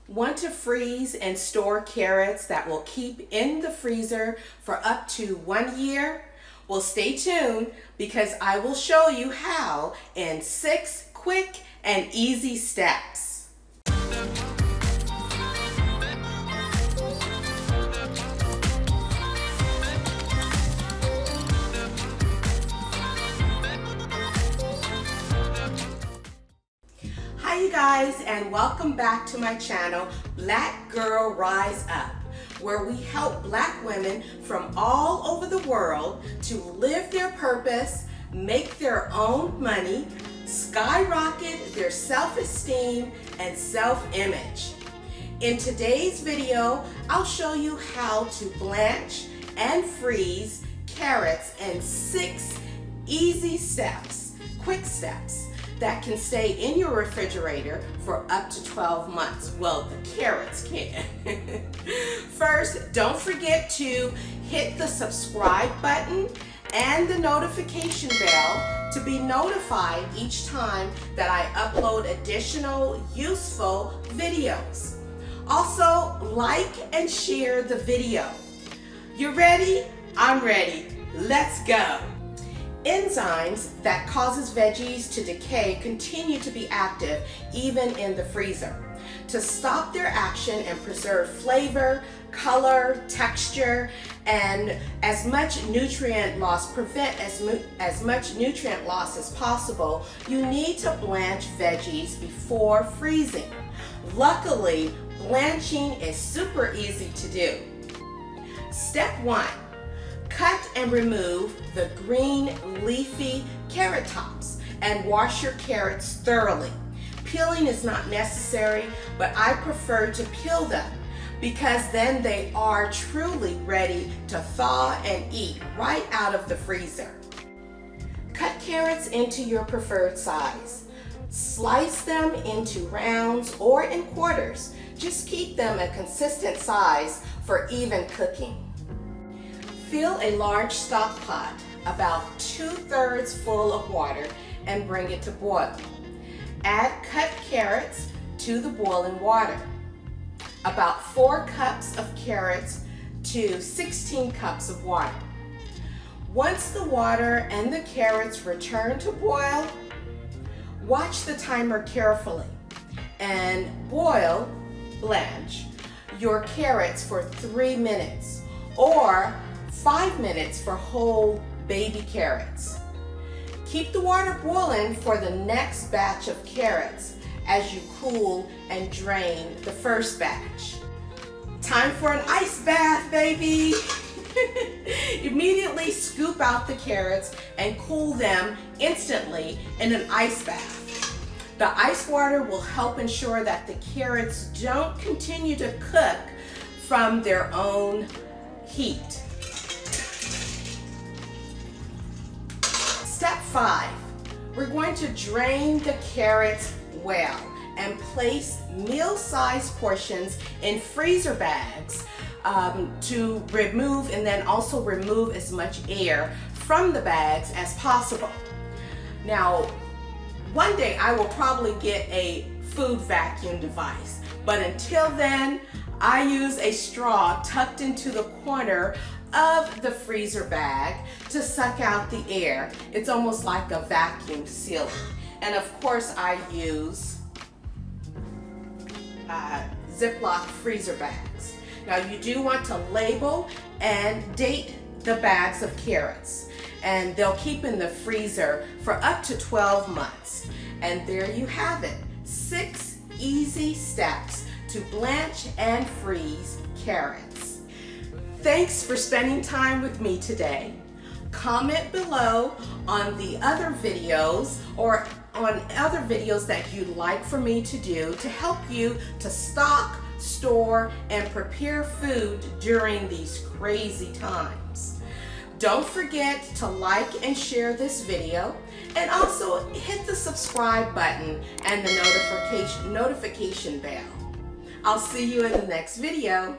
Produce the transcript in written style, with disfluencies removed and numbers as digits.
Want to freeze and store carrots that will keep in the freezer for up to 1 year? Well, stay tuned because I will show you how in 6 quick and easy steps. Hi you guys, and welcome back to my channel, Black Girl Rise Up, where we help Black women from all over the world to live their purpose, make their own money, skyrocket their self-esteem and self-image. In today's video, I'll show you how to blanch and freeze carrots in 6 easy steps, quick steps, that can stay in your refrigerator for up to 12 months. Well, the carrots can. First, don't forget to hit the subscribe button and the notification bell to be notified each time that I upload additional useful videos. Also, like and share the video. You ready? I'm ready. Let's go. Enzymes that causes veggies to decay continue to be active even in the freezer. To stop their action and preserve flavor, color, texture, and as much nutrient loss, prevent as much nutrient loss as possible, you need to blanch veggies before freezing. Luckily, blanching is super easy to do. Step 1. Cut and remove the green leafy carrot tops and wash your carrots thoroughly. Peeling is not necessary, but I prefer to peel them because then they are truly ready to thaw and eat right out of the freezer. Cut carrots into your preferred size. Slice them into rounds or in quarters. Just keep them a consistent size for even cooking. Fill a large stock pot about 2/3 full of water and bring it to boil. Add cut carrots to the boiling water. About 4 cups of carrots to 16 cups of water. Once the water and the carrots return to boil, watch the timer carefully and blanch your carrots for 3 minutes or 5 minutes for whole baby carrots. Keep the water boiling for the next batch of carrots as you cool and drain the first batch. Time for an ice bath, baby! Immediately scoop out the carrots and cool them instantly in an ice bath. The ice water will help ensure that the carrots don't continue to cook from their own heat. Step 5, we're going to drain the carrots well and place meal-sized portions in freezer bags to remove and then also remove as much air from the bags as possible. Now, one day I will probably get a food vacuum device, but until then, I use a straw tucked into the corner of the freezer bag to suck out the air. It's almost like a vacuum sealer. And of course I use Ziploc freezer bags. Now you do want to label and date the bags of carrots, and they'll keep in the freezer for up to 12 months. And there you have it, 6 easy steps to blanch and freeze carrots. Thanks for spending time with me today. Comment below on the other videos or on other videos that you'd like for me to do to help you to stock, store, and prepare food during these crazy times. Don't forget to like and share this video, and also hit the subscribe button and the notification bell. I'll see you in the next video.